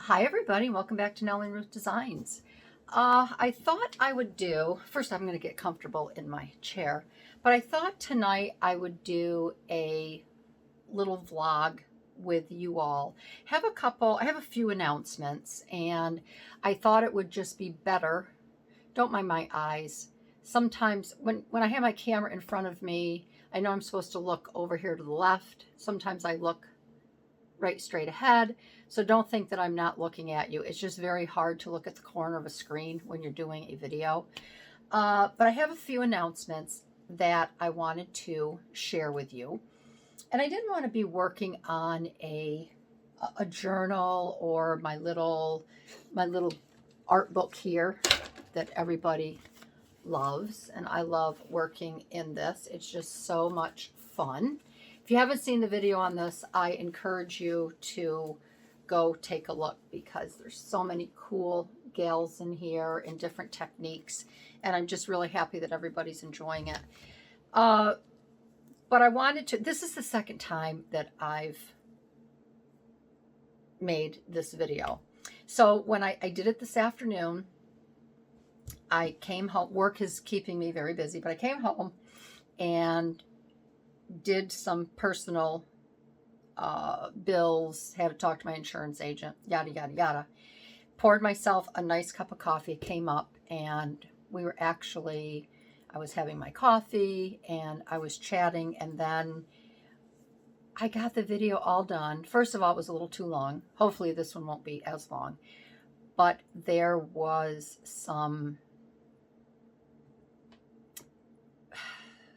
Hi everybody, welcome back to Nellie and Ruth Designs. I thought I would do, first I'm going to get comfortable in my chair, but I thought tonight I would do a little vlog with you all. I have a few announcements, and I thought it would just be better. Don't mind my eyes. Sometimes when I have my camera in front of me, I know I'm supposed to look over here to the left. Sometimes I look right straight ahead. So don't think that I'm not looking at you. It's just very hard to look at the corner of a screen when you're doing a video. But I have a few announcements that I wanted to share with you. And I didn't want to be working on a journal or my little art book here that everybody loves. And I love working in this. It's just so much fun. If you haven't seen the video on this, I encourage you to go take a look because there's so many cool gals in here and different techniques, and I'm just really happy that everybody's enjoying it. But I wanted to, this is the second time that I've made this video. So when I did it this afternoon, I came home. Work is keeping me very busy, but I came home and did some personal bills, had to talk to my insurance agent, yada, yada, yada. Poured myself a nice cup of coffee, came up, and I was having my coffee, and I was chatting, and then I got the video all done. First of all, it was a little too long. Hopefully this one won't be as long. But there was some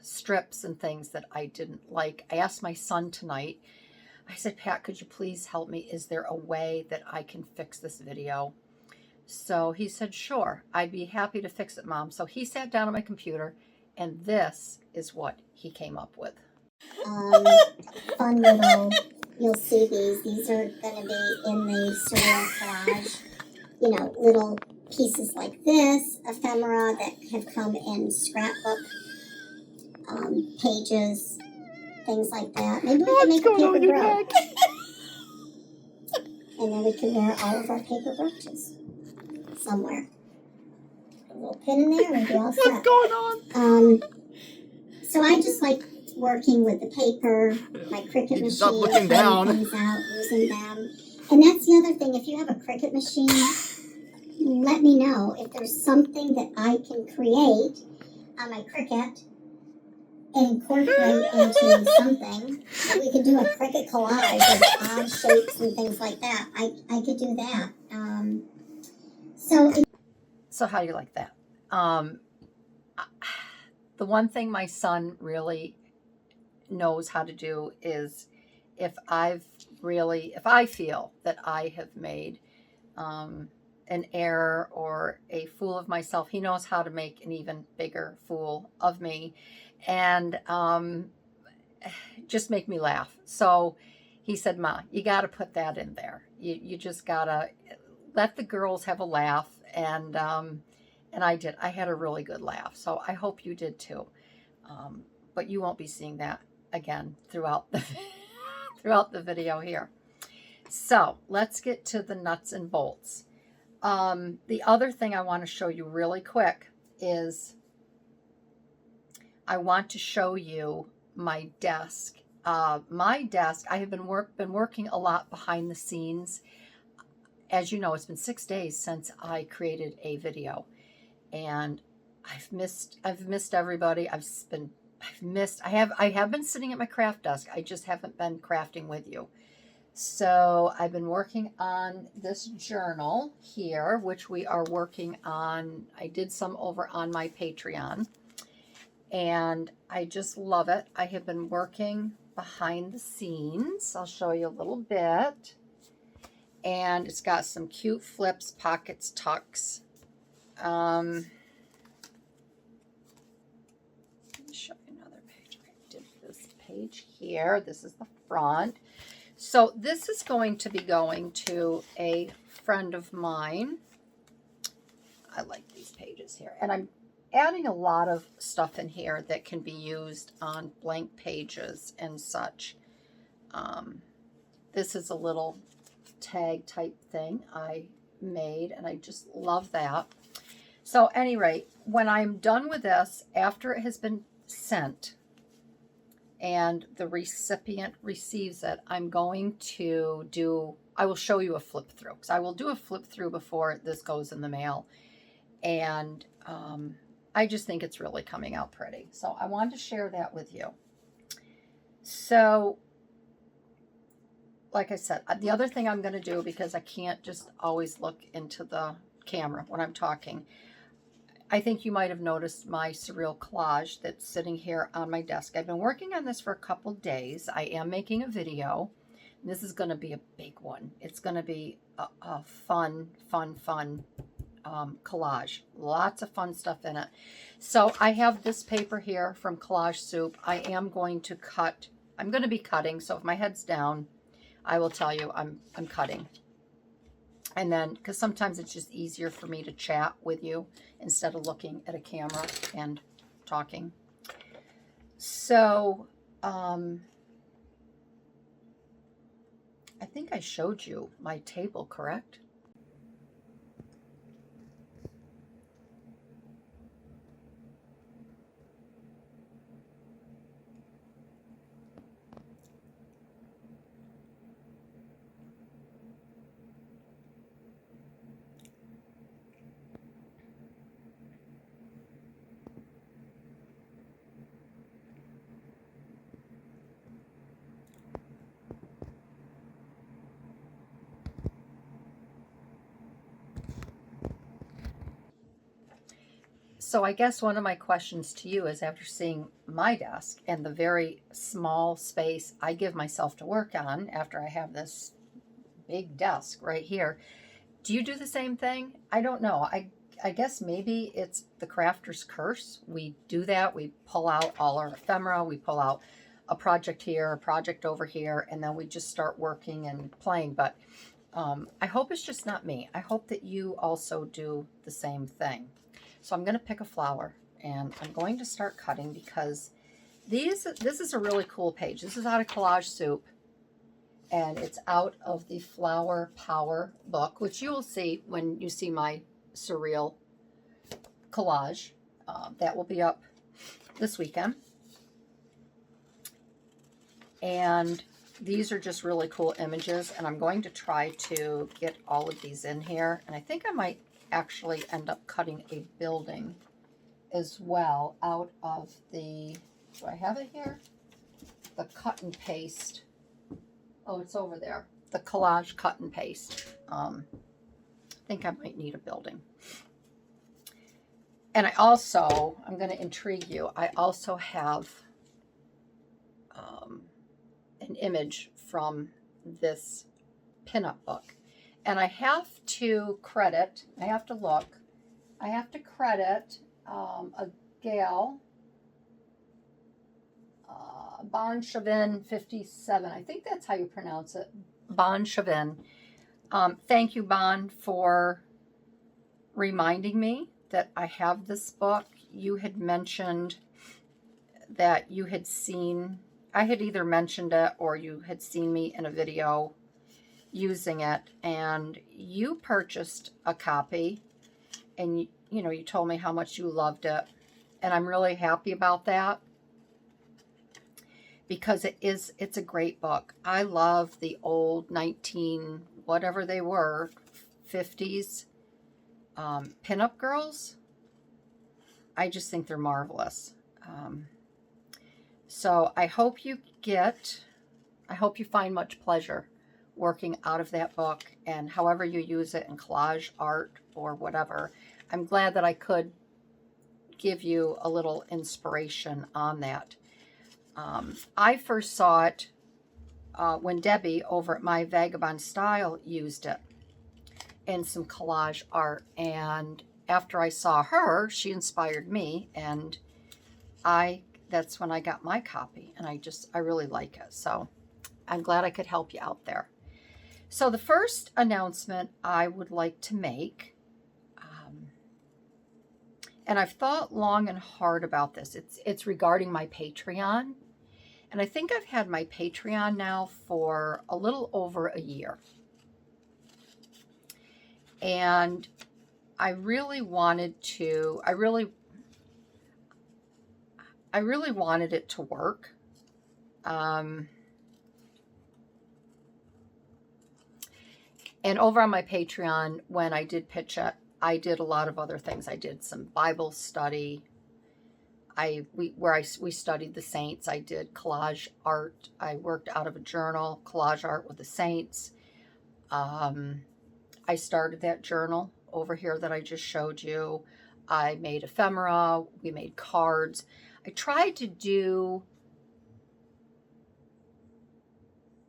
strips and things that I didn't like. I asked my son tonight, I said, Pat, could you please help me? Is there a way that I can fix this video? So he said, sure, I'd be happy to fix it, Mom. So he sat down at my computer, and this is what he came up with. Fun little, you'll see these are going to be in the surreal collage, you know, little pieces like this, ephemera that have come in scrapbook pages, things like that. Maybe we can make a paper brooch. And then we can wear all of our paper brooches somewhere. A little pin in there and be all set. What's going on? So I just like working with the paper, my Cricut machine, stop looking down. things out, using them. And that's the other thing. If you have a Cricut machine, let me know if there's something that I can create on my Cricut and incorporate into something. That we could do a Cricut collage of odd shapes and things like that. I could do that. So how do you like that? The one thing my son really knows how to do is if I feel that I have made an error or a fool of myself, he knows how to make an even bigger fool of me and just make me laugh. So he said, Ma, you got to put that in there. You just got to let the girls have a laugh. And I did. I had a really good laugh. So I hope you did too. But you won't be seeing that again throughout the video here. So let's get to the nuts and bolts. The other thing I want to show you really quick is I want to show you my desk. My desk, I have been working a lot behind the scenes. As you know, it's been 6 days since I created a video, and I've missed everybody. I have been sitting at my craft desk. I just haven't been crafting with you. So I've been working on this journal here, which we are working on. I did some over on my Patreon, and I just love it. I have been working behind the scenes. I'll show you a little bit. And it's got some cute flips, pockets, tucks. Let me show you another page. I did this page here. This is the front. So this is going to be going to a friend of mine. I like these pages here. And I'm adding a lot of stuff in here that can be used on blank pages and such. This is a little tag type thing I made, and I just love that. So at any rate, when I'm done with this, after it has been sent and the recipient receives it, I'm going to do, I will show you a flip through, because I will do a flip through before this goes in the mail. And I just think it's really coming out pretty. So I wanted to share that with you. So, like I said, the other thing I'm going to do, because I can't just always look into the camera when I'm talking, I think you might have noticed my surreal collage that's sitting here on my desk. I've been working on this for a couple days. I am making a video. This is going to be a big one. It's going to be a fun collage. Lots of fun stuff in it. So I have this paper here from Collage Soup. I am going to cut. I'm going to be cutting. So if my head's down, I will tell you I'm cutting. And then, because sometimes it's just easier for me to chat with you instead of looking at a camera and talking. So, I think I showed you my table, correct? So I guess one of my questions to you is, after seeing my desk and the very small space I give myself to work on after I have this big desk right here, do you do the same thing? I don't know. I guess maybe it's the crafter's curse. We do that. We pull out all our ephemera. We pull out a project here, a project over here, and then we just start working and playing. But I hope it's just not me. I hope that you also do the same thing. So I'm going to pick a flower, and I'm going to start cutting, because this is a really cool page. This is out of Collage Soup, and it's out of the Flower Power book, which you will see when you see my surreal collage. That will be up this weekend. And these are just really cool images, and I'm going to try to get all of these in here. And I think I might actually end up cutting a building as well out of the, do I have it here? The cut and paste. Oh, it's over there. The collage cut and paste. I think I might need a building. And I also, I'm going to intrigue you, I also have an image from this pinup book. And I have to credit, I have to credit a gal, Bon Chavin 57. I think that's how you pronounce it. Bon Chavin. Thank you, Bon, for reminding me that I have this book. You had mentioned that you had seen, I had either mentioned it or you had seen me in a video using it, and you purchased a copy, and you know, you told me how much you loved it, and I'm really happy about that, because it's a great book. I love the old 19 whatever they were 50s pinup girls. I just think they're marvelous. So I hope you find much pleasure working out of that book, and however you use it in collage art or whatever. I'm glad that I could give you a little inspiration on that. I first saw it when Debbie over at My Vagabond Style used it in some collage art, and after I saw her, she inspired me, and that's when I got my copy, and I really like it. So I'm glad I could help you out there. So the first announcement I would like to make, and I've thought long and hard about this, it's regarding my Patreon. And I think I've had my Patreon now for a little over a year. And I really wanted to, I really wanted it to work. And over on my Patreon, when I did pitch it, I did a lot of other things. I did some Bible study. We studied the saints. I did collage art. I worked out of a journal, collage art with the saints. I started that journal over here that I just showed you. I made ephemera. We made cards. I tried to do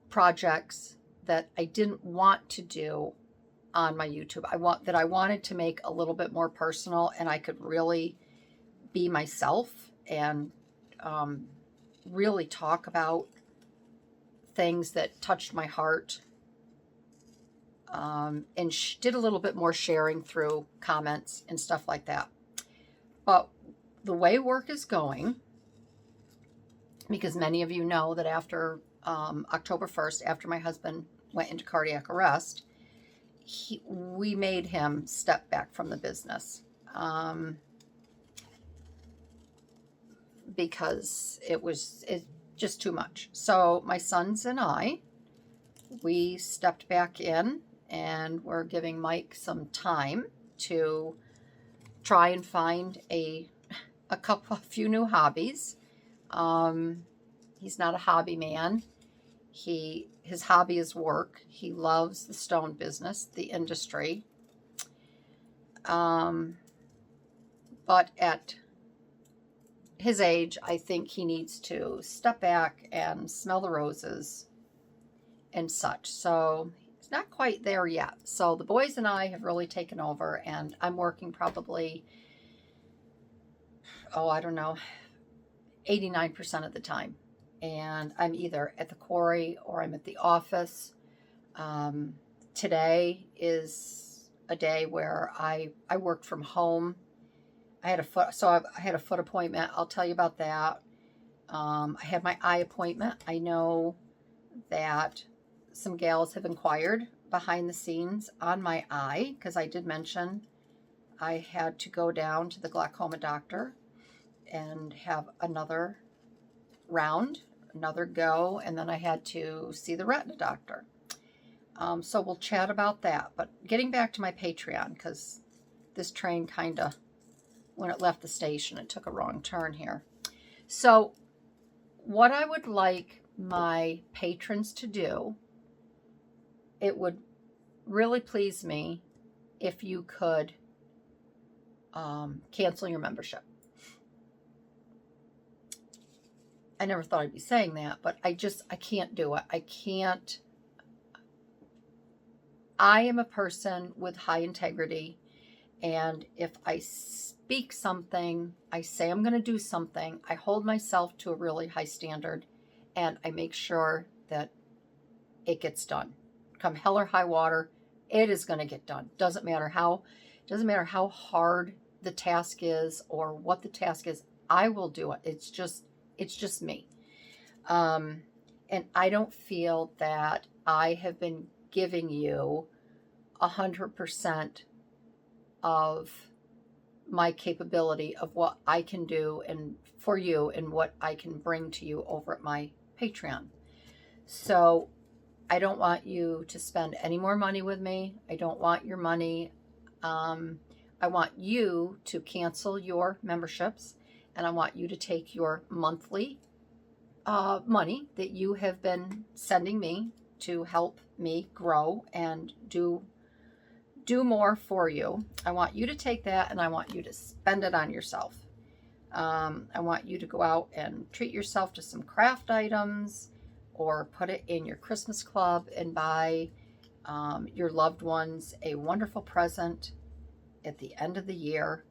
projects that I didn't want to do on my YouTube. I wanted to make a little bit more personal, and I could really be myself and really talk about things that touched my heart, and did a little bit more sharing through comments and stuff like that. But the way work is going, because many of you know that after October 1st, after my husband went into cardiac arrest, we made him step back from the business, because it's just too much. So my sons and I, we stepped back in, and we're giving Mike some time to try and find a few new hobbies. He's not a hobby man. His hobby is work. He loves the stone business, the industry. But at his age, I think he needs to step back and smell the roses and such. So he's not quite there yet. So the boys and I have really taken over, and I'm working probably, I don't know, 89% of the time. And I'm either at the quarry or I'm at the office. Today is a day where I worked from home. I had a foot appointment. I'll tell you about that. I had my eye appointment. I know that some gals have inquired behind the scenes on my eye, because I did mention I had to go down to the glaucoma doctor and have another round, another go, and then I had to see the retina doctor. So we'll chat about that. But getting back to my Patreon, because this train kind of, when it left the station, it took a wrong turn here. So what I would like my patrons to do, it would really please me if you could cancel your membership. I never thought I'd be saying that, but I can't do it. I can't. I am a person with high integrity, and if I speak something, I say I'm going to do something, I hold myself to a really high standard, and I make sure that it gets done. Come hell or high water, it is going to get done. Doesn't matter how hard the task is or what the task is, I will do it. It's just me. And I don't feel that I have been giving you 100% of my capability of what I can do and for you and what I can bring to you over at my Patreon. So I don't want you to spend any more money with me. I don't want your money. I want you to cancel your memberships, and I want you to take your monthly money that you have been sending me to help me grow and do more for you. I want you to take that, and I want you to spend it on yourself. I want you to go out and treat yourself to some craft items, or put it in your Christmas club and buy your loved ones a wonderful present at the end of the year.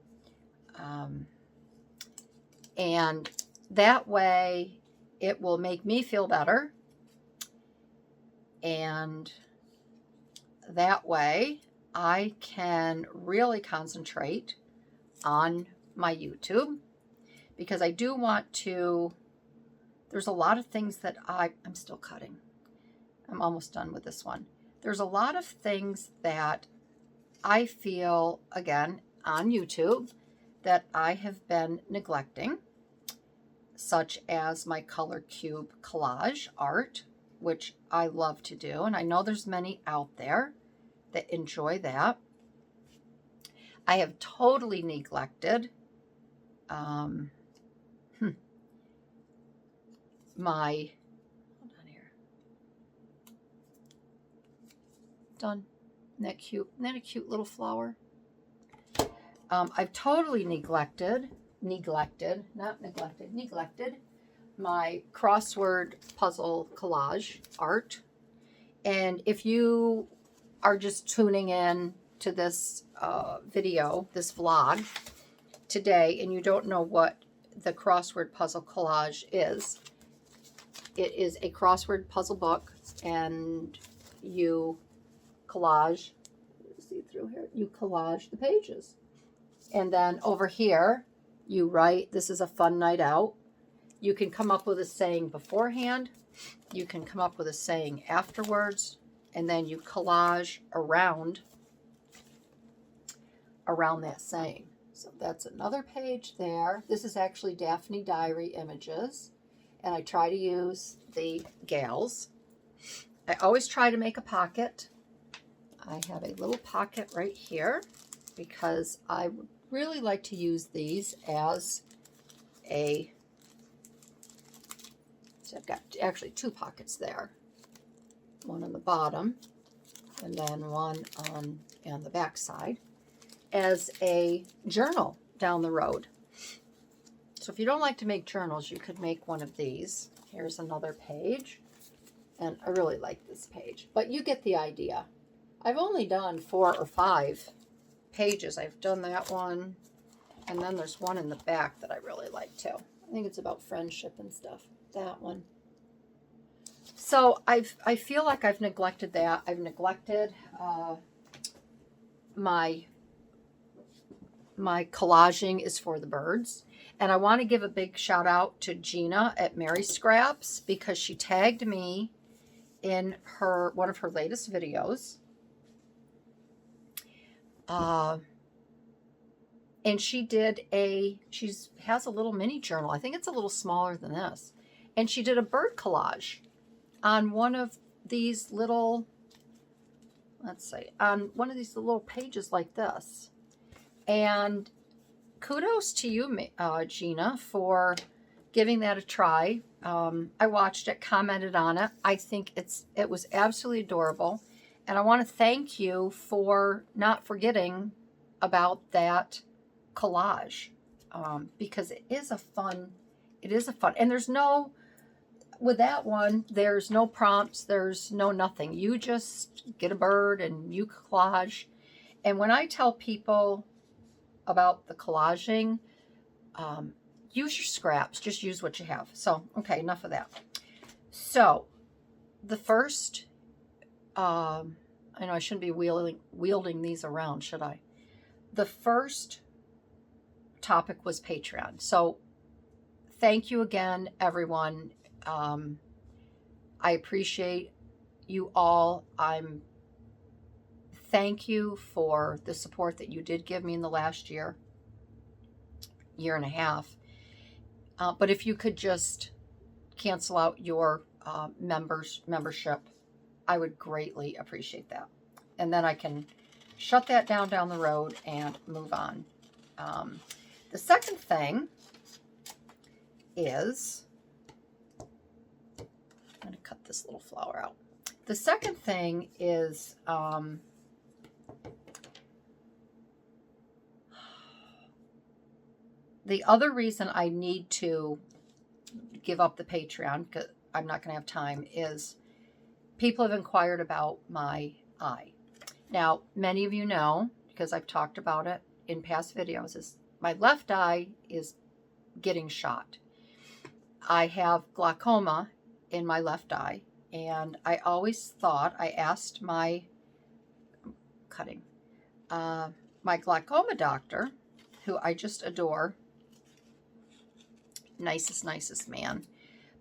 And that way it will make me feel better. And that way I can really concentrate on my YouTube, because I do want to, there's a lot of things that I'm still cutting. I'm almost done with this one. There's a lot of things that I feel, again, on YouTube, that I have been neglecting, such as my color cube collage art, which I love to do. And I know there's many out there that enjoy that. I have totally neglected my, hold on here, done. Isn't that cute? Isn't that a cute little flower? I've totally neglected my crossword puzzle collage art. And if you are just tuning in to this video, this vlog today, and you don't know what the crossword puzzle collage is, it is a crossword puzzle book, and you collage, see through here, you collage the pages. And then over here, you write, this is a fun night out. You can come up with a saying beforehand. You can come up with a saying afterwards. And then you collage around that saying. So that's another page there. This is actually Daphne Diary images. And I try to use the gals. I always try to make a pocket. I have a little pocket right here because I would really like to use these as a, so I've got actually two pockets there. One on the bottom and then one on the back side as a journal down the road. So if you don't like to make journals, you could make one of these. Here's another page. And I really like this page, but you get the idea. I've only done 4 or 5 pages. I've done that one, and then there's one in the back that I really like too. I think it's about friendship and stuff, that one. So I feel like I've neglected that. I've neglected my collaging is for the birds. And I want to give a big shout out to Gina at Mary Scraps because she tagged me in one of her latest videos. And she has a little mini journal. I think it's a little smaller than this. And she did a bird collage on one of these little, on one of these little pages like this. And kudos to you, Gina, for giving that a try. I watched it, commented on it. I think it was absolutely adorable. And I want to thank you for not forgetting about that collage because it is a fun, and with that one, there's no prompts, there's no nothing. You just get a bird and you collage. And when I tell people about the collaging, use your scraps, just use what you have. So, okay, enough of that. So, the first, I know I shouldn't be wielding these around, should I? The first topic was Patreon. So, thank you again, everyone. I appreciate you all. Thank you for the support that you did give me in the last year and a half. But if you could just cancel out your membership, I would greatly appreciate that. And then I can shut that down the road and move on. The second thing is, I'm going to cut this little flower out. The second thing is, the other reason I need to give up the Patreon, because I'm not going to have time, is people have inquired about my eye. Now, many of you know, because I've talked about it in past videos, is my left eye is getting shot. I have glaucoma in my left eye, and I always thought, I asked my glaucoma doctor, who I just adore, nicest man.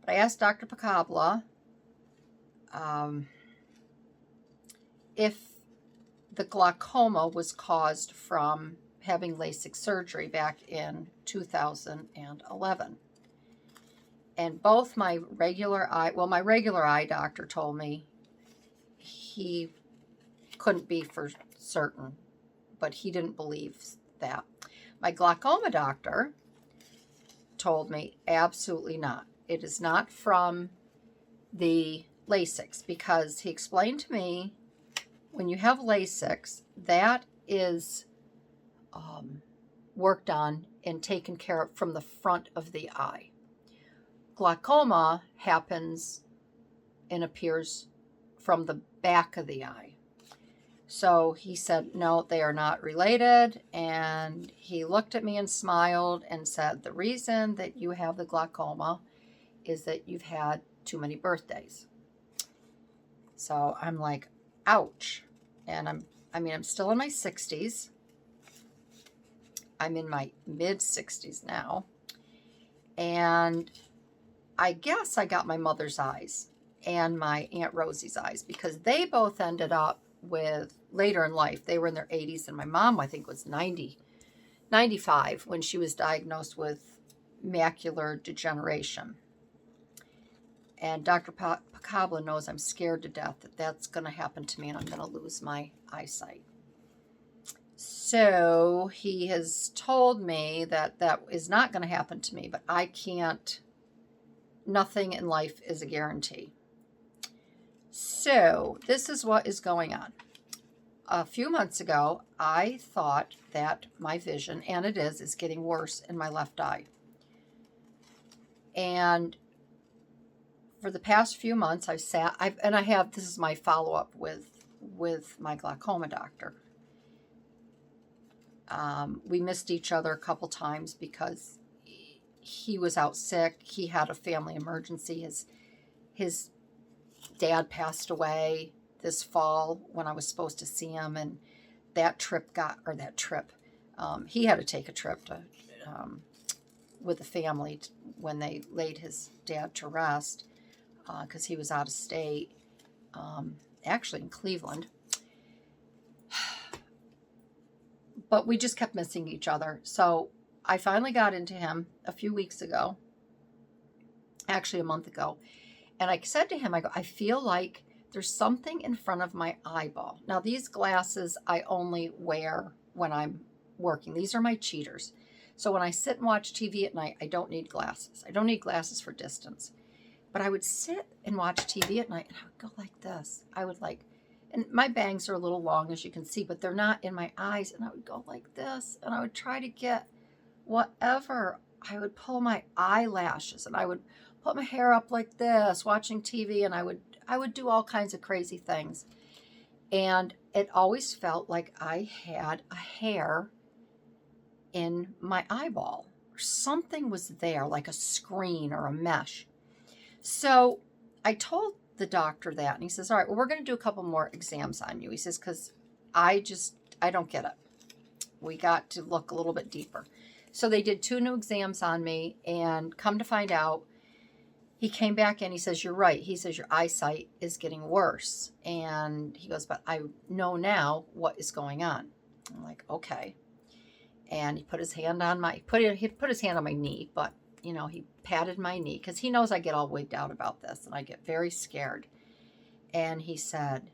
But I asked Dr. Pacabla if the glaucoma was caused from having LASIK surgery back in 2011. And both my regular eye doctor told me he couldn't be for certain, but he didn't believe that. My glaucoma doctor told me absolutely not. It is not from the LASIKs, because he explained to me when you have LASIKs, that is worked on and taken care of from the front of the eye. Glaucoma happens and appears from the back of the eye. So he said, no, they are not related. And he looked at me and smiled and said, the reason that you have the glaucoma is that you've had too many birthdays. So I'm like, ouch. And I'm still in my 60s. I'm in my mid 60s now. And I guess I got my mother's eyes and my Aunt Rosie's eyes, because they both ended up with later in life. They were in their 80s, and my mom, I think, was 95 when she was diagnosed with macular degeneration. And Dr. Pacabla knows I'm scared to death that that's going to happen to me and I'm going to lose my eyesight. So he has told me that that is not going to happen to me, but I can't, nothing in life is a guarantee. So this is what is going on. A few months ago, I thought that my vision, and it is getting worse in my left eye. And for the past few months, this is my follow-up with my glaucoma doctor. We missed each other a couple times because he was out sick. He had a family emergency. His dad passed away this fall when I was supposed to see him, and he had to take a trip to with the family when they laid his dad to rest, because he was out of state, actually in Cleveland. But we just kept missing each other. So I finally got into him a few weeks ago, actually a month ago. And I said to him, I feel like there's something in front of my eyeball. Now, these glasses I only wear when I'm working. These are my cheaters. So when I sit and watch TV at night, I don't need glasses. I don't need glasses for distance. But I would sit and watch TV at night and I would go like this. And my bangs are a little long, as you can see, but they're not in my eyes. And I would go like this, and I would try to get whatever. I would pull my eyelashes, and I would put my hair up like this, watching TV, and I would do all kinds of crazy things. And it always felt like I had a hair in my eyeball. Or something was there, like a screen or a mesh. So I told the doctor that, and he says, all right, well, we're going to do a couple more exams on you. He says, because I don't get it. We got to look a little bit deeper. So they did 2 new exams on me, and come to find out, he came back and he says, you're right. He says, your eyesight is getting worse. And he goes, but I know now what is going on. I'm like, okay. And he put his hand on he put his hand on my knee, but he patted my knee because he knows I get all wigged out about this and I get very scared. And he said,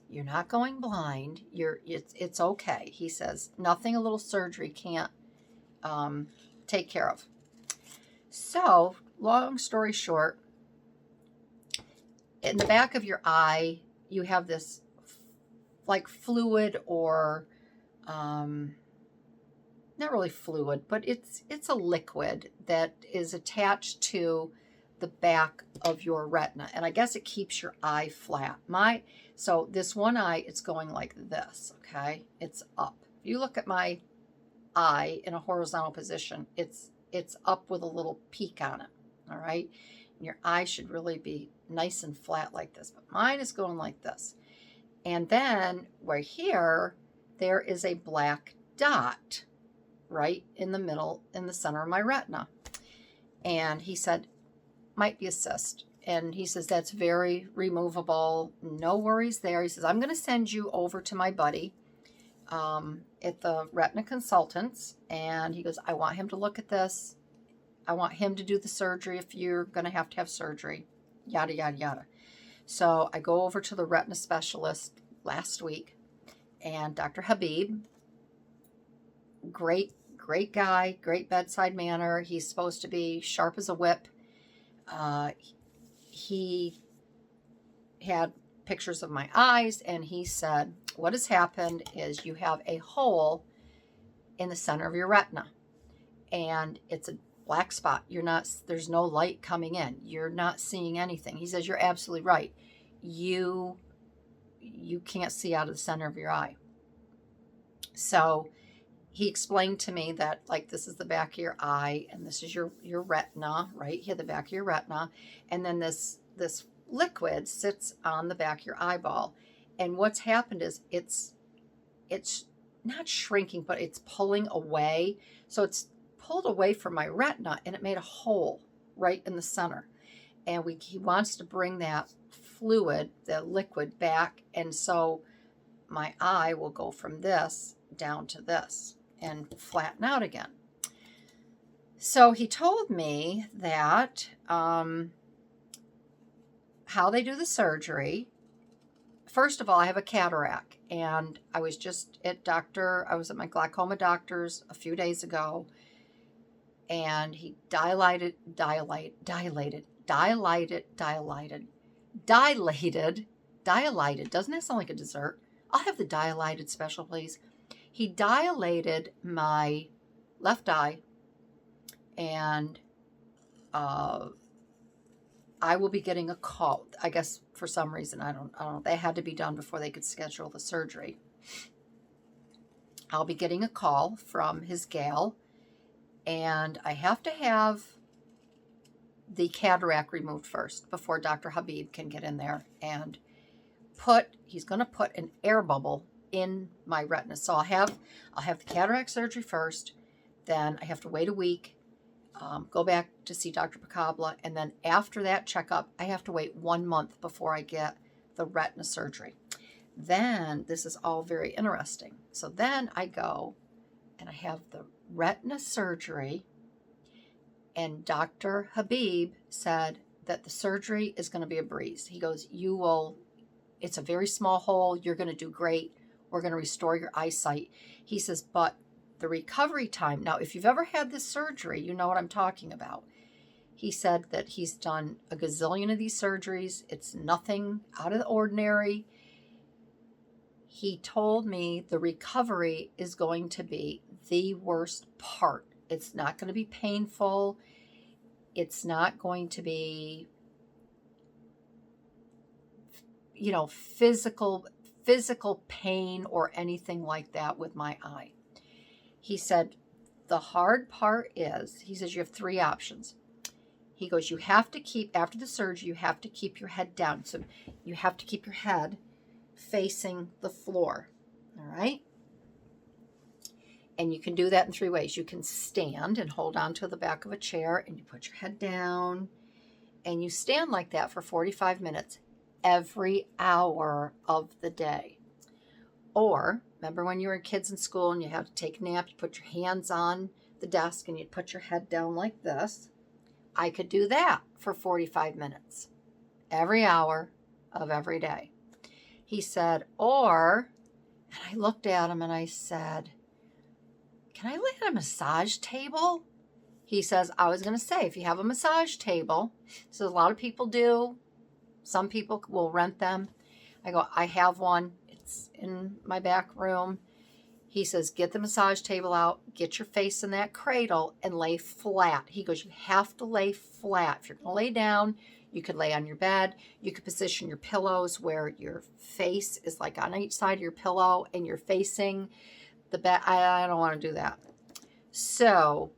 you're not going blind. It's okay. He says, nothing a little surgery can't take care of. So, long story short, in the back of your eye, you have this like fluid, or not really fluid, but it's a liquid that is attached to the back of your retina. And I guess it keeps your eye flat. So this one eye, it's going like this, okay? It's up. If you look at my eye in a horizontal position, it's up with a little peak on it, all right? And your eye should really be nice and flat like this, but mine is going like this. And then right here, there is a black dot right in the middle, in the center of my retina. And he said, might be a cyst. And he says, that's very removable. No worries there. He says, I'm going to send you over to my buddy at the retina consultants, and he goes, I want him to look at this. I want him to do the surgery if you're going to have surgery, yada, yada, yada. So I go over to the retina specialist last week, and Dr. Habib, great guy, great bedside manner. He's supposed to be sharp as a whip. He had pictures of my eyes, and he said, what has happened is you have a hole in the center of your retina, and it's a black spot. There's no light coming in. You're not seeing anything. He says, you're absolutely right. You can't see out of the center of your eye. So he explained to me that, like, this is the back of your eye, and this is your retina, right here, the back of your retina, and then this liquid sits on the back of your eyeball. And what's happened is it's not shrinking, but it's pulling away. So it's pulled away from my retina, and it made a hole right in the center. And he wants to bring that fluid, the liquid, back, and so my eye will go from this down to this and flatten out again. So he told me that how they do the surgery. First of all, I have a cataract, and I was just at my glaucoma doctor's a few days ago, and he dilated. Doesn't that sound like a dessert? I'll have the dilated special, please. He dilated my left eye, and I will be getting a call. I guess for some reason, I don't know. They had to be done before they could schedule the surgery. I'll be getting a call from his gal, and I have to have the cataract removed first before Dr. Habib can get in there and he's going to put an air bubble in my retina. So I'll have the cataract surgery first, then I have to wait a week, go back to see Dr. Pacabla, and then after that checkup, I have to wait 1 month before I get the retina surgery. Then, this is all very interesting. So then I go and I have the retina surgery, and Dr. Habib said that the surgery is going to be a breeze. He goes, it's a very small hole. You're going to do great. We're going to restore your eyesight. He says, but the recovery time, now, if you've ever had this surgery, you know what I'm talking about. He said that he's done a gazillion of these surgeries. It's nothing out of the ordinary. He told me the recovery is going to be the worst part. It's not going to be painful. It's not going to be, physical pain or anything like that with my eye. He said, the hard part is, he says, you have 3 options. He goes, you have to keep, after the surgery, you have to keep your head down. So you have to keep your head facing the floor. All right? And you can do that in 3 ways. You can stand and hold on to the back of a chair, and you put your head down, and you stand like that for 45 minutes every hour of the day. Or, remember when you were kids in school and you had to take a nap, you put your hands on the desk and you'd put your head down like this? I could do that for 45 minutes every hour of every day. He said, and I looked at him and I said, can I lay on a massage table? He says, I was going to say, if you have a massage table, so a lot of people do, some people will rent them. I go, I have one. It's in my back room. He says, get the massage table out, get your face in that cradle, and lay flat. He goes, you have to lay flat. If you're going to lay down, you could lay on your bed. You could position your pillows where your face is like on each side of your pillow and you're facing the bed. I don't want to do that. So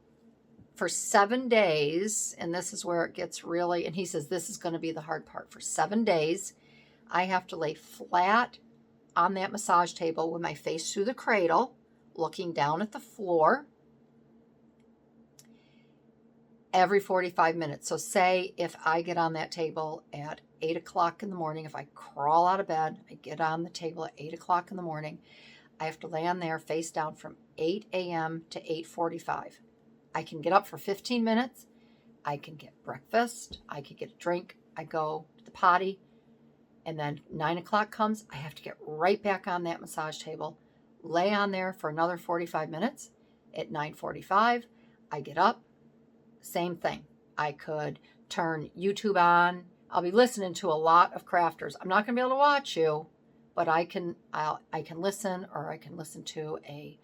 for 7 days, and this is where it gets really, and he says this is going to be the hard part. For 7 days, I have to lay flat on that massage table with my face through the cradle, looking down at the floor every 45 minutes. So say if I get on that table at 8 o'clock in the morning, if I crawl out of bed, I get on the table at 8 o'clock in the morning, I have to lay on there face down from 8 a.m. to 8:45. I can get up for 15 minutes. I can get breakfast. I can get a drink. I go to the potty. And then 9 o'clock comes. I have to get right back on that massage table, lay on there for another 45 minutes. At 9:45, I get up. Same thing. I could turn YouTube on. I'll be listening to a lot of crafters. I'm not going to be able to watch you, but I can listen, or I can listen to a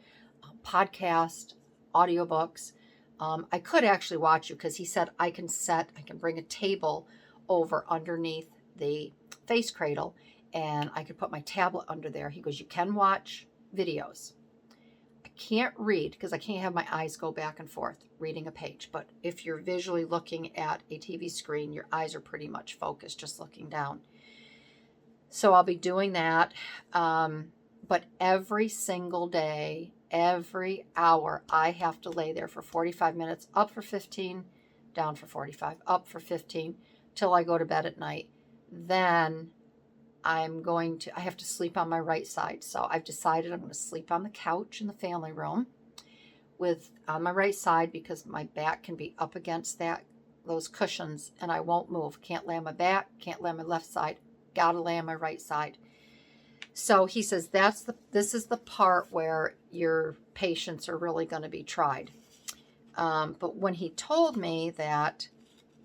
podcast, audiobooks. I could actually watch you because he said I can bring a table over underneath the face cradle and I could put my tablet under there. He goes, you can watch videos. I can't read because I can't have my eyes go back and forth reading a page. But if you're visually looking at a TV screen, your eyes are pretty much focused, just looking down. So I'll be doing that. But every single day, every hour, I have to lay there for 45 minutes, up for 15, down for 45, up for 15, till I go to bed at night. Then I have to sleep on my right side. So I've decided I'm going to sleep on the couch in the family room on my right side because my back can be up against those cushions and I won't move. Can't lay on my back, can't lay on my left side, gotta lay on my right side. So he says this is the part where your patients are really going to be tried. But when he told me that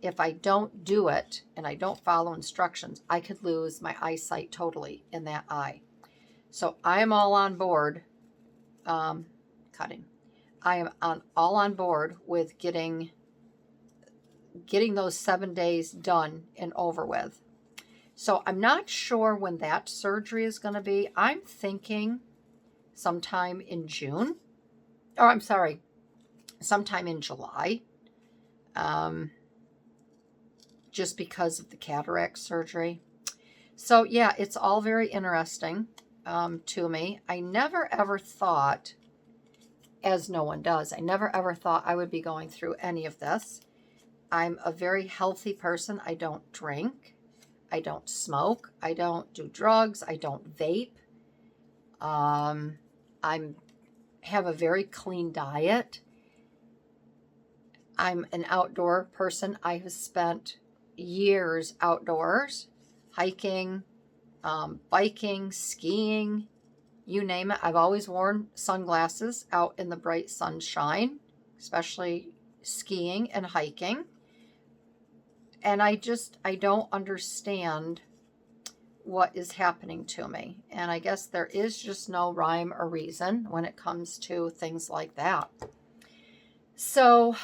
if I don't do it and I don't follow instructions, I could lose my eyesight totally in that eye. So I am all on board, cutting. I am all on board with getting those 7 days done and over with. So I'm not sure when that surgery is going to be. I'm thinking sometime in June. Or I'm sorry, sometime in July. Just because of the cataract surgery. So yeah, it's all very interesting to me. I never ever thought, as no one does, I never ever thought I would be going through any of this. I'm a very healthy person. I don't drink. I don't smoke. I don't do drugs. I don't vape. Have a very clean diet. I'm an outdoor person. I have spent years outdoors, hiking, biking, skiing, you name it. I've always worn sunglasses out in the bright sunshine, especially skiing and hiking. And I don't understand what is happening to me. And I guess there is just no rhyme or reason when it comes to things like that. So,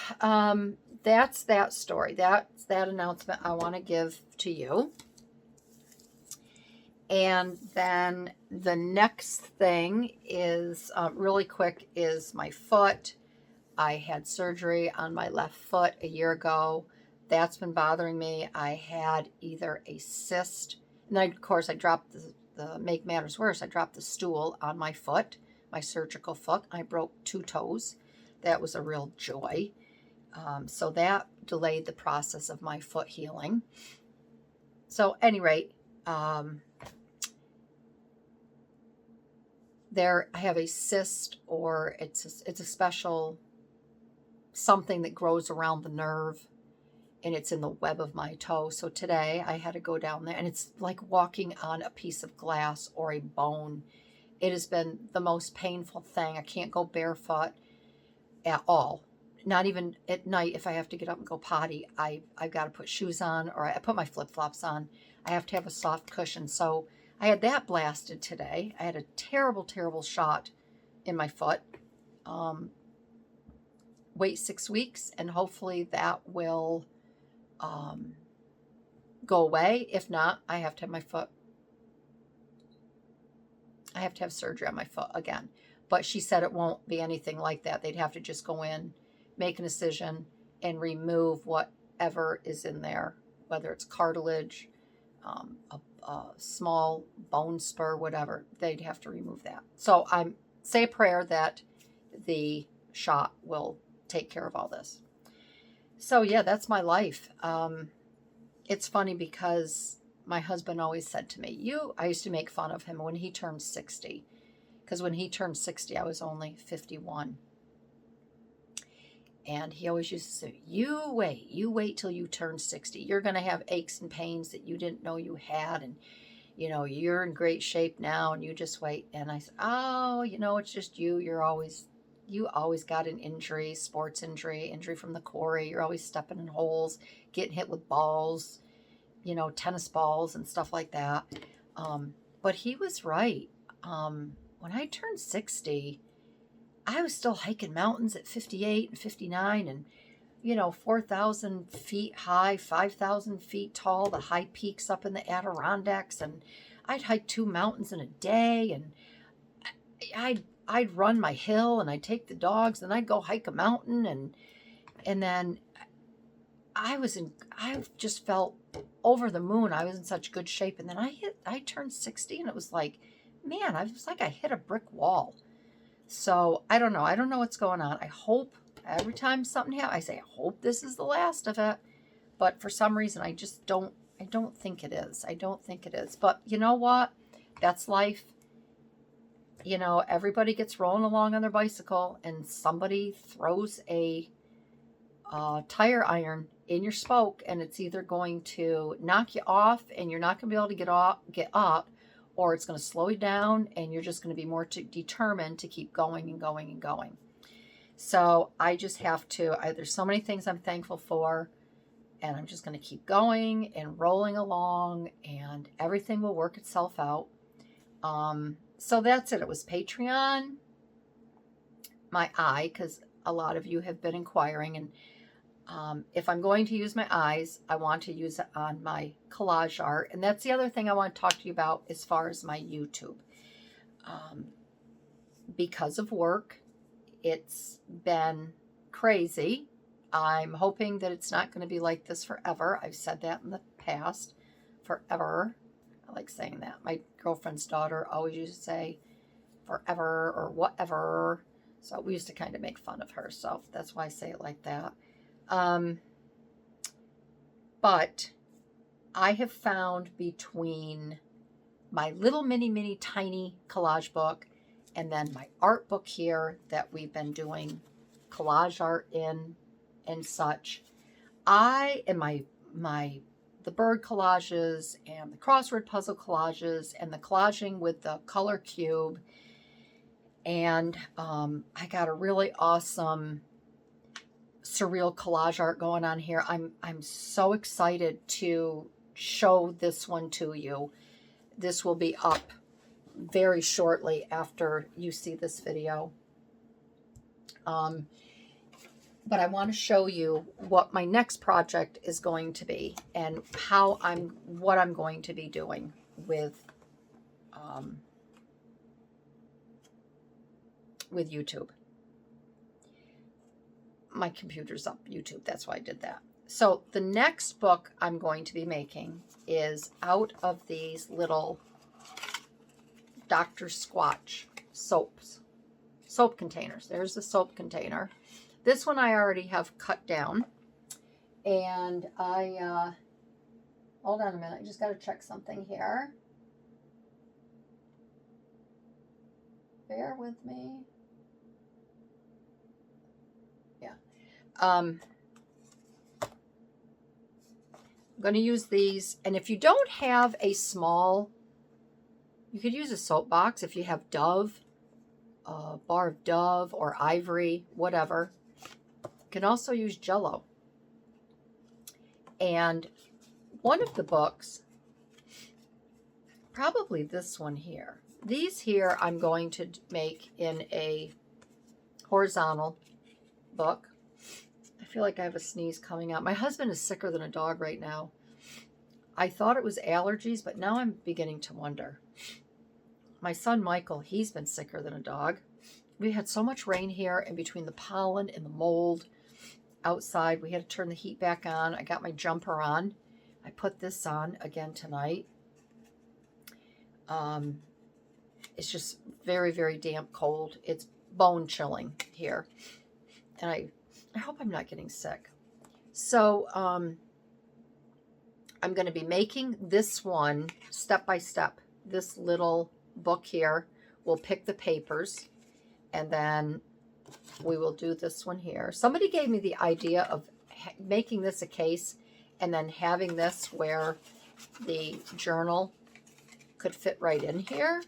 that's that story. That's that announcement I want to give to you. And then the next thing is, really quick, is my foot. I had surgery on my left foot a year ago. That's been bothering me. I had either a cyst, and then, of course, I dropped the make matters worse, I dropped the stool on my foot, my surgical foot. I broke 2 toes. That was a real joy. So that delayed the process of my foot healing. So, at any rate, I have a cyst, or it's a special something that grows around the nerve, and it's in the web of my toe. So today I had to go down there, and it's like walking on a piece of glass or a bone. It has been the most painful thing. I can't go barefoot at all. Not even at night if I have to get up and go potty. I've got to put shoes on, or I put my flip-flops on. I have to have a soft cushion. So I had that blasted today. I had a terrible, terrible shot in my foot. Wait 6 weeks, and hopefully that will go away. If not, I have to have my foot. I have to have surgery on my foot again. But she said it won't be anything like that. They'd have to just go in, make an incision, and remove whatever is in there, whether it's cartilage, a small bone spur, whatever. They'd have to remove that. So I say a prayer that the shot will take care of all this. So yeah, that's my life. It's funny because my husband always said to me, I used to make fun of him when he turned 60. because when he turned 60, I was only 51. And he always used to say, you wait till you turn 60. You're going to have aches and pains that you didn't know you had. And, you know, you're in great shape now and you just wait. And I said, oh, you know, it's just you. You always got an injury, sports injury from the quarry. You're always stepping in holes, getting hit with balls, you know, tennis balls and stuff like that. But he was right. When I turned 60, I was still hiking mountains at 58 and 59 and, you know, 4,000 feet high, 5,000 feet tall, the high peaks up in the Adirondacks. And I'd hike 2 mountains in a day, and I'd run my hill, and I'd take the dogs, and I'd go hike a mountain. And then I just felt over the moon. I was in such good shape. And then I turned 60, and it was like, man, I was like I hit a brick wall. So I don't know. I don't know what's going on. I hope every time something happens, I say, I hope this is the last of it. But for some reason, I don't think it is. I don't think it is. But you know what? That's life. You know, everybody gets rolling along on their bicycle and somebody throws a tire iron in your spoke, and it's either going to knock you off and you're not going to be able to get up, or it's going to slow you down and you're just going to be more determined to keep going and going and going. So I just have to, there's so many things I'm thankful for, and I'm just going to keep going and rolling along, and everything will work itself out. So that's it. It was Patreon, my eye, because a lot of you have been inquiring, and if I'm going to use my eyes, I want to use it on my collage art. And that's the other thing I want to talk to you about as far as my YouTube. Because of work, it's been crazy. I'm hoping that it's not going to be like this forever. I've said that in the past. Forever. I like saying that. My girlfriend's daughter always used to say forever or whatever. So we used to kind of make fun of her. So that's why I say it like that. But I have found between my little mini tiny collage book and then my art book here that we've been doing collage art in and such, the bird collages and the crossword puzzle collages and the collaging with the color cube, and I got a really awesome surreal collage art going on here. I'm so excited to show this one to you. This will be up very shortly after you see this video. But I want to show you what my next project is going to be and what I'm going to be doing with YouTube. My computer's up YouTube. That's why I did that. So the next book I'm going to be making is out of these little Dr. Squatch soap containers. There's the soap container. This one I already have cut down. And hold on a minute. I just got to check something here. Bear with me. I'm going to use these, and if you don't have a small, you could use a soap box. If you have Dove, a bar of Dove or Ivory, whatever. You can also use Jello. And one of the books, probably this one here. These here I'm going to make in a horizontal book. I feel like I have a sneeze coming out. My husband is sicker than a dog right now. I thought it was allergies, but now I'm beginning to wonder. My son Michael, he's been sicker than a dog. We had so much rain here, and between the pollen and the mold outside, we had to turn the heat back on. I got my jumper on. I put this on again tonight. It's just very, very damp cold. It's bone chilling here. And I hope I'm not getting sick. So I'm going to be making this one step by step, this little book here we'll pick the papers, and then we will do this one here. Somebody gave me the idea of making this a case and then having this where the journal could fit right in here.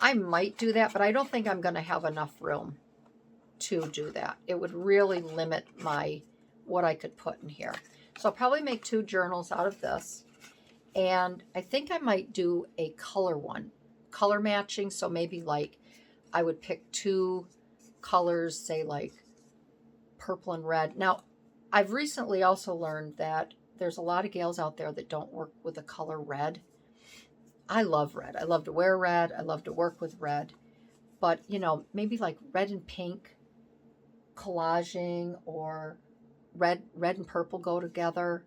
I might do that, but I don't think I'm going to have enough room to do that. It would really limit what I could put in here. So I'll probably make 2 journals out of this. And I think I might do a color one, color matching. So maybe like I would pick 2 colors, say like purple and red. Now, I've recently also learned that there's a lot of gals out there that don't work with the color red. I love red. I love to wear red. I love to work with red. But, you know, maybe like red and pink collaging, or red and purple go together.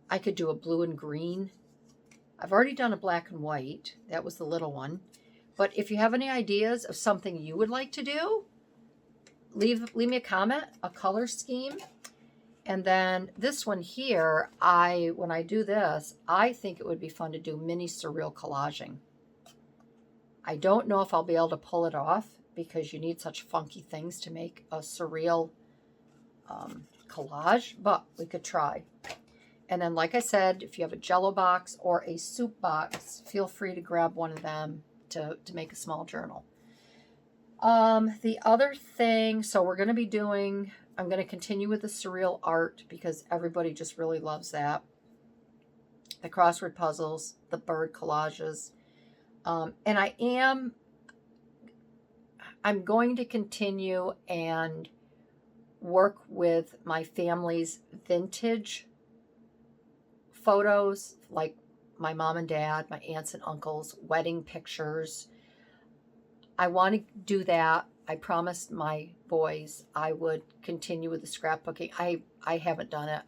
I could do a blue and green. I've already done a black and white. That was the little one. But if you have any ideas of something you would like to do, leave me a comment, a color scheme. And then this one here, when I do this, I think it would be fun to do mini surreal collaging. I don't know if I'll be able to pull it off because you need such funky things to make a surreal collage, but we could try. And then, like I said, if you have a Jell-O box or a soup box, feel free to grab one of them to make a small journal. The other thing, so we're going to be doing, I'm going to continue with the surreal art because everybody just really loves that. The crossword puzzles, the bird collages. And I'm going to continue and work with my family's vintage photos, like my mom and dad, my aunts and uncles, wedding pictures. I want to do that. I promised my boys I would continue with the scrapbooking. I haven't done it.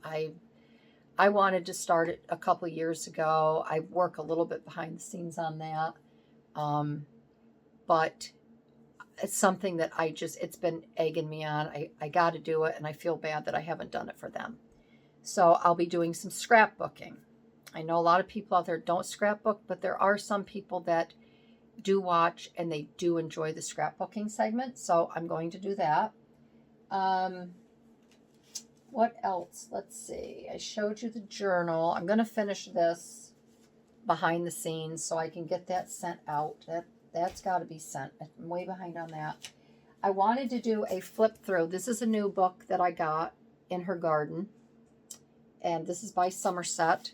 I wanted to start it a couple years ago. I work a little bit behind the scenes on that. But it's something that it's been egging me on. I got to do it, and I feel bad that I haven't done it for them. So I'll be doing some scrapbooking. I know a lot of people out there don't scrapbook, but there are some people that do watch and they do enjoy the scrapbooking segment. So I'm going to do that. What else? Let's see. I showed you the journal. I'm going to finish this behind the scenes so I can get that sent out. That's got to be sent. I'm way behind on that. I wanted to do a flip through. This is a new book that I got in her garden. And this is by Somerset.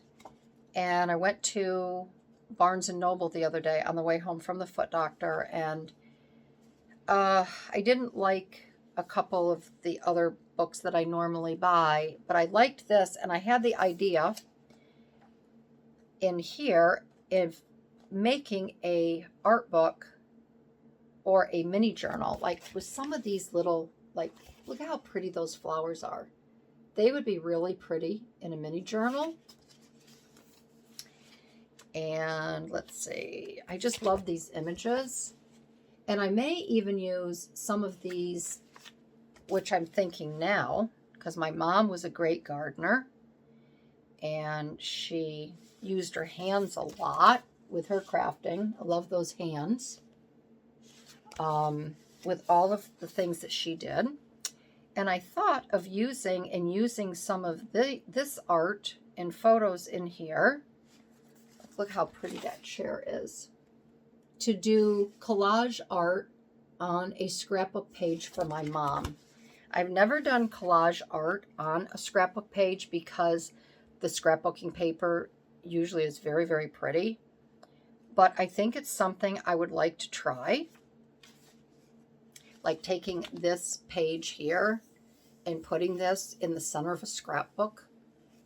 And I went to Barnes & Noble the other day on the way home from the foot doctor. And I didn't like a couple of the other books that I normally buy. But I liked this. And I had the idea in here of making a art book or a mini journal. Like with some of these little, like, look how pretty those flowers are. They would be really pretty in a mini journal. And let's see, I just love these images. And I may even use some of these, which I'm thinking now, because my mom was a great gardener. And she used her hands a lot with her crafting. I love those hands. With all of the things that she did. And I thought of using some of this art and photos in here. Look how pretty that chair is. To do collage art on a scrapbook page for my mom. I've never done collage art on a scrapbook page because the scrapbooking paper usually is very, very pretty. But I think it's something I would like to try. Like taking this page here and putting this in the center of a scrapbook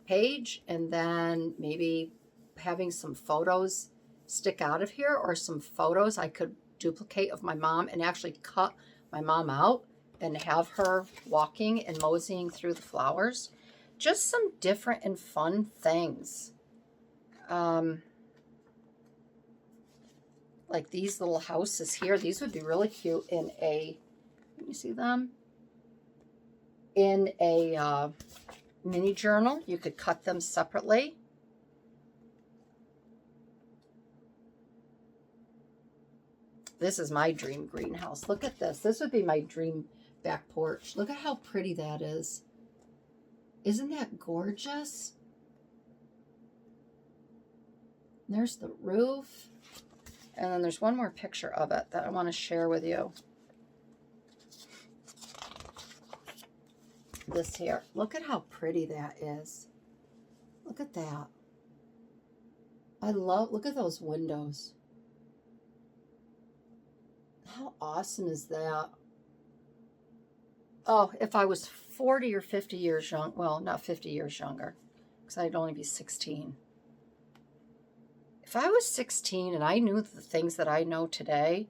page, and then maybe having some photos stick out of here, or some photos I could duplicate of my mom and actually cut my mom out and have her walking and moseying through the flowers. Just some different and fun things. Like these little houses here. These would be really cute in a, can you see them? In a mini journal. You could cut them separately. This is my dream greenhouse. Look at this. This would be my dream back porch. Look at how pretty that is. Isn't that gorgeous? There's the roof. And then there's one more picture of it that I want to share with you. This here. Look at how pretty that is. Look at that. Look at those windows. How awesome is that? Oh, if I was 40 or 50 years young, well, not 50 years younger, because I'd only be 16. If I was 16 and I knew the things that I know today,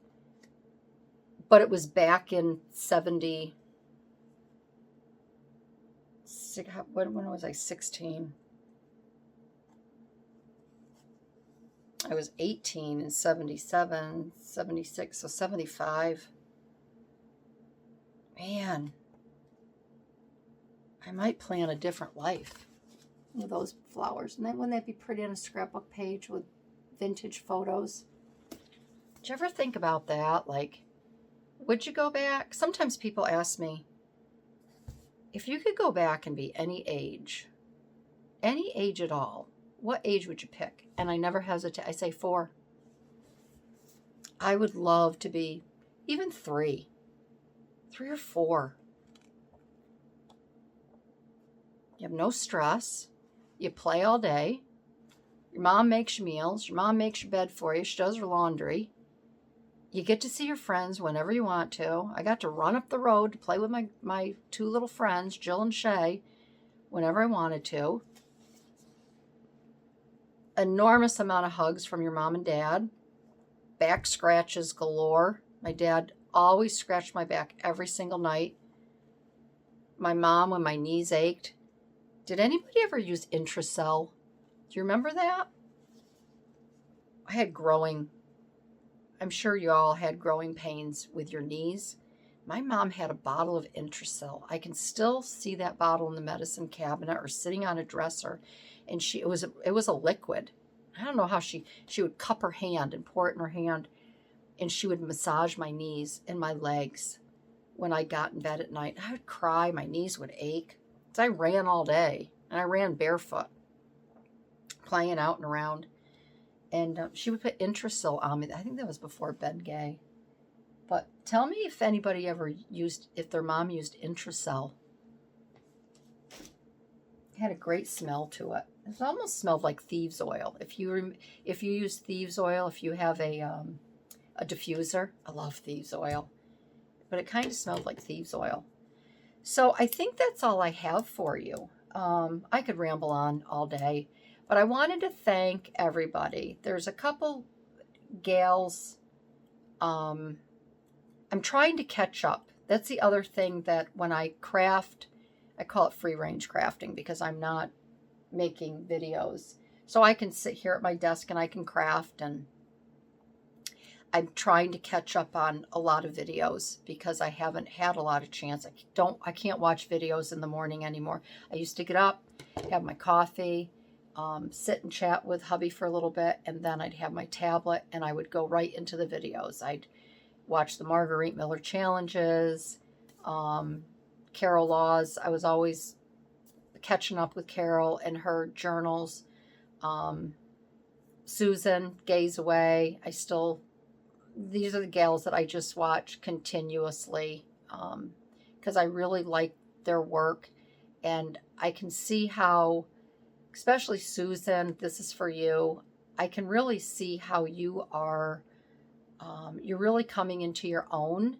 but it was back in 70, when was I 16? I was 18 in 77, 76, so 75. Man, I might plan a different life with those flowers. And then wouldn't that be pretty on a scrapbook page with vintage photos? Did you ever think about that? Like, would you go back? Sometimes people ask me, if you could go back and be any age at all, what age would you pick? And I never hesitate. I say 4. I would love to be even 3 or 4. You have no stress. You play all day. Your mom makes you meals. Your mom makes your bed for you. She does her laundry. You get to see your friends whenever you want to. I got to run up the road to play with my 2 little friends, Jill and Shay, whenever I wanted to. Enormous amount of hugs from your mom and dad. Back scratches galore. My dad always scratched my back every single night. My mom, when my knees ached. Did anybody ever use Intracell? Do you remember that? I had I'm sure you all had growing pains with your knees. My mom had a bottle of Intracell. I can still see that bottle in the medicine cabinet or sitting on a dresser. And it was a liquid. I don't know how she would cup her hand and pour it in her hand, and she would massage my knees and my legs when I got in bed at night. I would cry. My knees would ache. So I ran all day, and I ran barefoot, playing out and around. And she would put Intracell on me. I think that was before Ben Gay. But tell me if anybody ever if their mom used Intracell. It had a great smell to it. It almost smelled like thieves oil. If you use thieves oil, if you have a diffuser, I love thieves oil, but it kind of smelled like thieves oil. So I think that's all I have for you. I could ramble on all day, but I wanted to thank everybody. There's a couple gals. I'm trying to catch up. That's the other thing, that when I craft, I call it free range crafting because I'm not making videos. So I can sit here at my desk and I can craft, and I'm trying to catch up on a lot of videos because I haven't had a lot of chance. I can't watch videos in the morning anymore. I used to get up, have my coffee, sit and chat with hubby for a little bit, and then I'd have my tablet and I would go right into the videos. I'd watch the Marguerite Miller challenges, Carol Laws. I was always catching up with Carol and her journals. Susan, Gaze Away. These are the gals that I just watch continuously because I really like their work, and I can see how, especially Susan, this is for you. I can really see how you are, you're really coming into your own,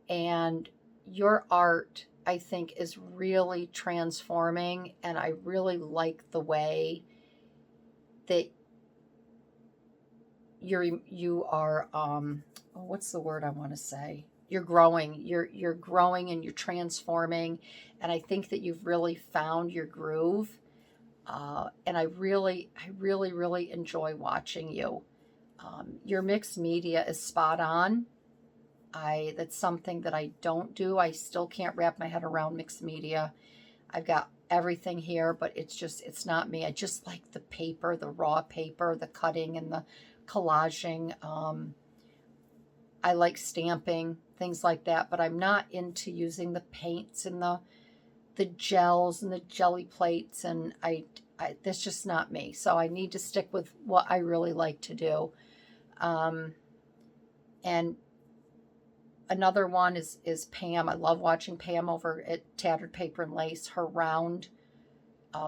and your art, I think, is really transforming, and I really like the way that you are what's the word I want to say? You're growing. You're growing and you're transforming, and I think that you've really found your groove. And I really enjoy watching you. Your mixed media is spot on. That's something that I don't do. I still can't wrap my head around mixed media. I've got everything here, but it's not me. I just like the paper, the raw paper, the cutting and the collaging. I like stamping, things like that, but I'm not into using the paints and the gels and the jelly plates, and that's just not me. So I need to stick with what I really like to do. And another one is Pam. I love watching Pam over at Tattered Paper and Lace. Her round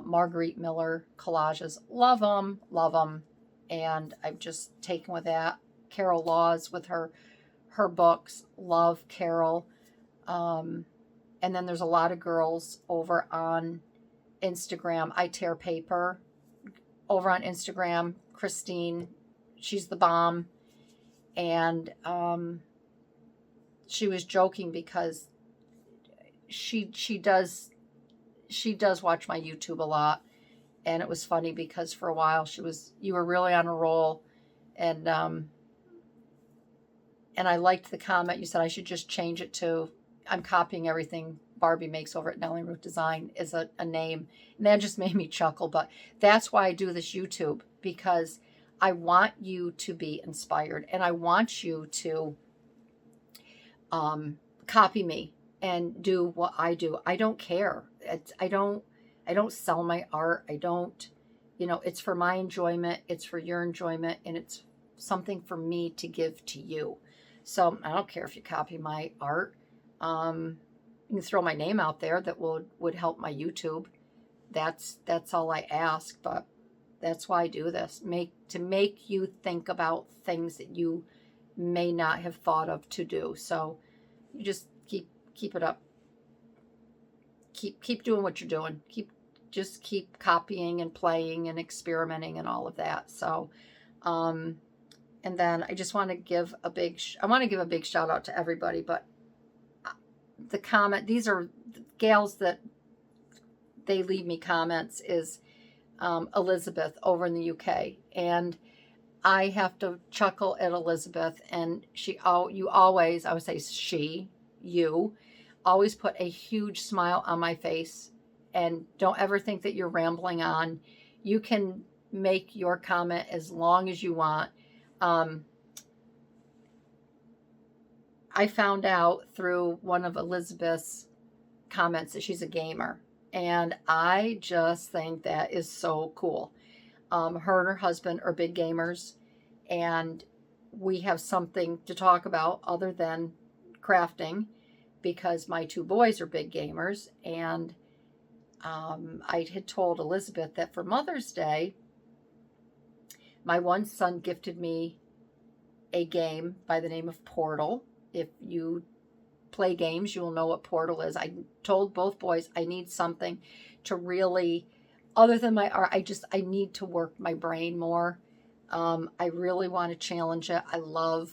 Marguerite Miller collages. Love them, love them. And I've just taken with that. Carol Laws with her books. Love Carol. And then there's a lot of girls over on Instagram. I Tear Paper over on Instagram. Christine, she's the bomb. And she was joking because she does watch my YouTube a lot, and it was funny because for a while you were really on a roll, and I liked the comment you said I should just change it to I'm copying everything Barbie makes over at Nellie Ruth Design is a name, and that just made me chuckle. But that's why I do this YouTube, because I want you to be inspired, and I want you to copy me and do what I do. I don't care. I don't sell my art. I don't, it's for my enjoyment. It's for your enjoyment, and it's something for me to give to you. So I don't care if you copy my art. You can throw my name out there. That would help my YouTube. That's all I ask. But that's why I do this. To make you think about things that you may not have thought of to do. So you just keep it up. Keep doing what you're doing. Keep copying and playing and experimenting and all of that. So, and then I just want to give a big shout out to everybody. But the comment, these are gals that they leave me comments, is Elizabeth over in the UK, and I have to chuckle at Elizabeth, and you always, I would say you always put a huge smile on my face, and don't ever think that you're rambling on. You can make your comment as long as you want. I found out through one of Elizabeth's comments that she's a gamer, and I just think that is so cool. Her and her husband are big gamers, and we have something to talk about other than crafting, because my two boys are big gamers. And I had told Elizabeth that for Mother's Day, my one son gifted me a game by the name of Portal. If you play games, you will know what Portal is. I told both boys I need something to really, other than my art, I need to work my brain more. I really want to challenge it. I love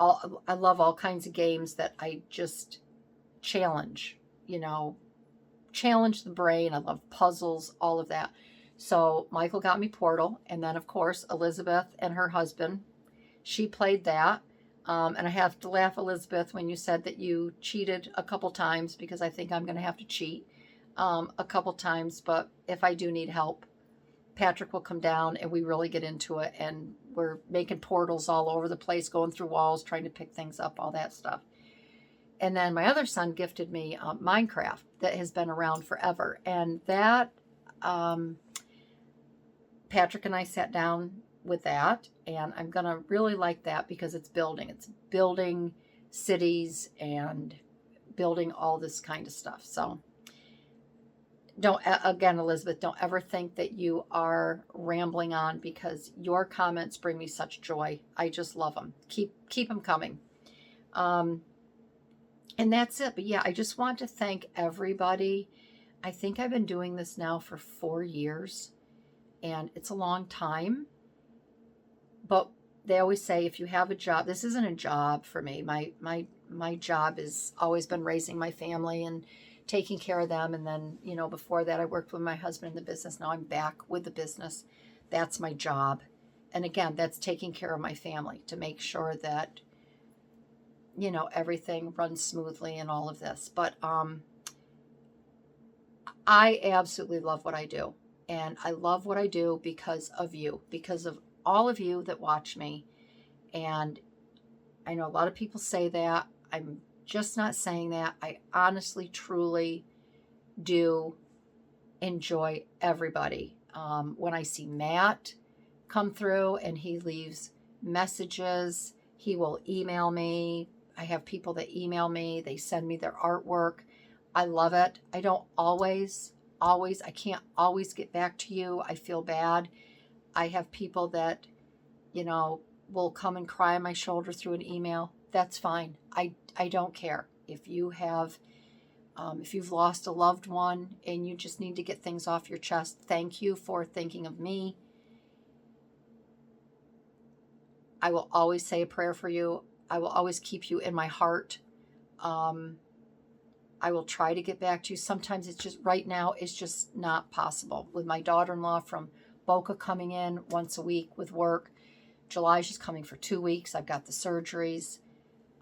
all kinds of games that I just challenge, challenge the brain. I love puzzles, all of that. So Michael got me Portal, and then of course Elizabeth and her husband, she played that. And I have to laugh, Elizabeth, when you said that you cheated a couple times, because I think I'm going to have to cheat a couple times. But if I do need help, Patrick will come down and we really get into it. And we're making portals all over the place, going through walls, trying to pick things up, all that stuff. And then my other son gifted me Minecraft, that has been around forever. And that, Patrick and I sat down with that, and I'm going to really like that because it's building cities and building all this kind of stuff. So again, Elizabeth, don't ever think that you are rambling on, because your comments bring me such joy. I just love them. Keep them coming. And that's it. But yeah, I just want to thank everybody. I think I've been doing this now for 4 years, and it's a long time. But they always say, if you have a job, this isn't a job for me. My job has always been raising my family and taking care of them. And then, before that, I worked with my husband in the business. Now I'm back with the business. That's my job. And again, that's taking care of my family, to make sure that, everything runs smoothly and all of this. But I absolutely love what I do. And I love what I do because of you, because of all of you that watch me. And I know a lot of people say that. I'm just not saying that. I honestly, truly do enjoy everybody. When I see Matt come through and he leaves messages, he will email me. I have people that email me, they send me their artwork. I love it. I don't I can't always get back to you. I feel bad. I have people that, you know, will come and cry on my shoulder through an email. That's fine. I don't care. If you have if you've lost a loved one and you just need to get things off your chest, thank you for thinking of me. I will always say a prayer for you. I will always keep you in my heart. I will try to get back to you. Sometimes it's just, right now, it's just not possible. With my daughter-in-law from Boca coming in once a week with work. July, she's coming for 2 weeks. I've got the surgeries.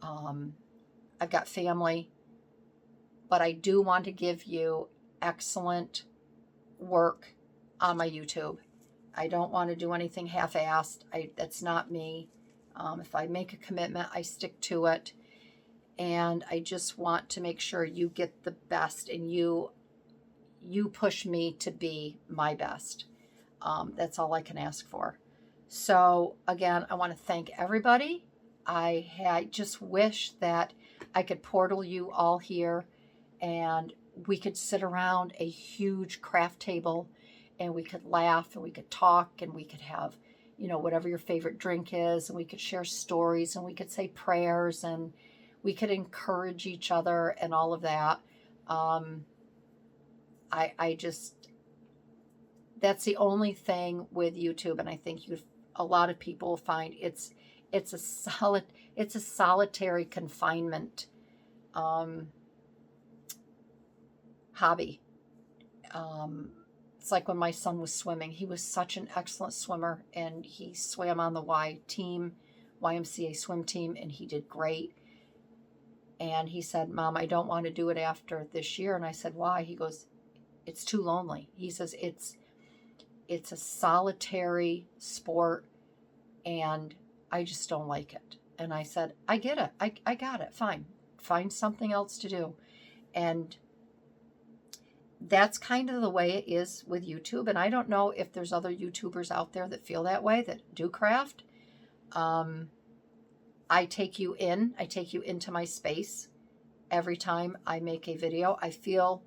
I've got family. But I do want to give you excellent work on my YouTube. I don't want to do anything half-assed. That's not me. If I make a commitment, I stick to it. And I just want to make sure you get the best, and you push me to be my best. That's all I can ask for. So again, I want to thank everybody. I just wish that I could portal you all here and we could sit around a huge craft table and we could laugh and we could talk and we could have, you know, whatever your favorite drink is, and we could share stories and we could say prayers and we could encourage each other and all of that. I just, that's the only thing with YouTube, and I think a lot of people find it's a solitary confinement hobby. It's like when my son was swimming. He was such an excellent swimmer, and he swam on the YMCA swim team, and he did great. And he said, Mom, I don't want to do it after this year. And I said, why? He goes, it's too lonely. He says, it's a solitary sport, and I just don't like it. And I said, I get it. I got it. Fine. Find something else to do. And that's kind of the way it is with YouTube. And I don't know if there's other YouTubers out there that feel that way, that do craft. I take you into my space every time I make a video. I feel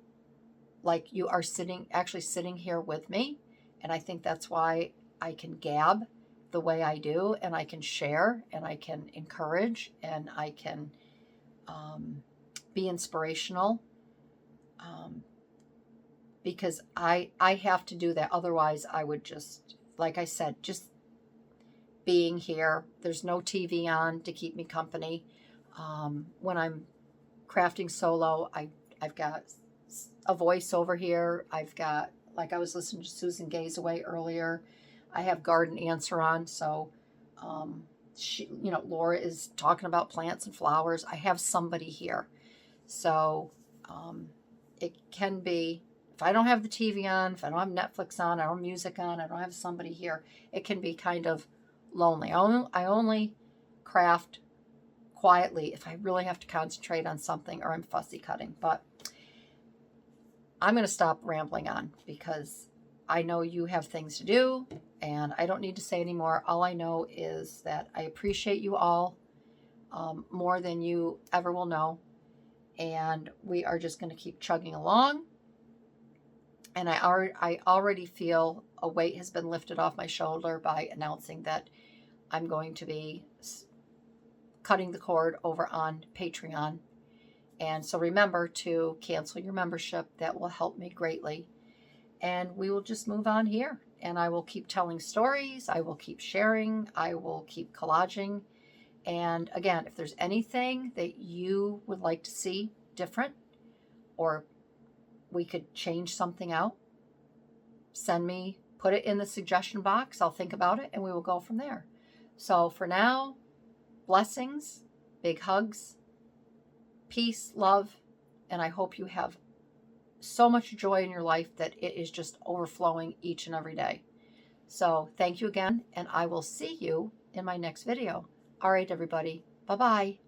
like you are actually sitting here with me. And I think that's why I can gab the way I do, and I can share, and I can encourage, and I can be inspirational, because I have to do that. Otherwise, I would just, like I said, just being here. There's no TV on to keep me company. When I'm crafting solo, I've got a voice over here. I've got, like I was listening to Susan Gazaway earlier, I have Garden Answer on. So, Laura is talking about plants and flowers. I have somebody here. So, it can be, if I don't have the TV on, if I don't have Netflix on, I don't have music on, I don't have somebody here, it can be kind of lonely. I only craft quietly if I really have to concentrate on something or I'm fussy cutting. But I'm going to stop rambling on because I know you have things to do and I don't need to say anymore. All I know is that I appreciate you all more than you ever will know. And we are just going to keep chugging along. And I already feel a weight has been lifted off my shoulder by announcing that I'm going to be cutting the cord over on Patreon. And so remember to cancel your membership. That will help me greatly. And we will just move on here. And I will keep telling stories. I will keep sharing. I will keep collaging. And again, if there's anything that you would like to see different, or we could change something out, put it in the suggestion box. I'll think about it and we will go from there. So for now, blessings, big hugs, peace, love, and I hope you have so much joy in your life that it is just overflowing each and every day. So thank you again, and I will see you in my next video. All right, everybody. Bye-bye.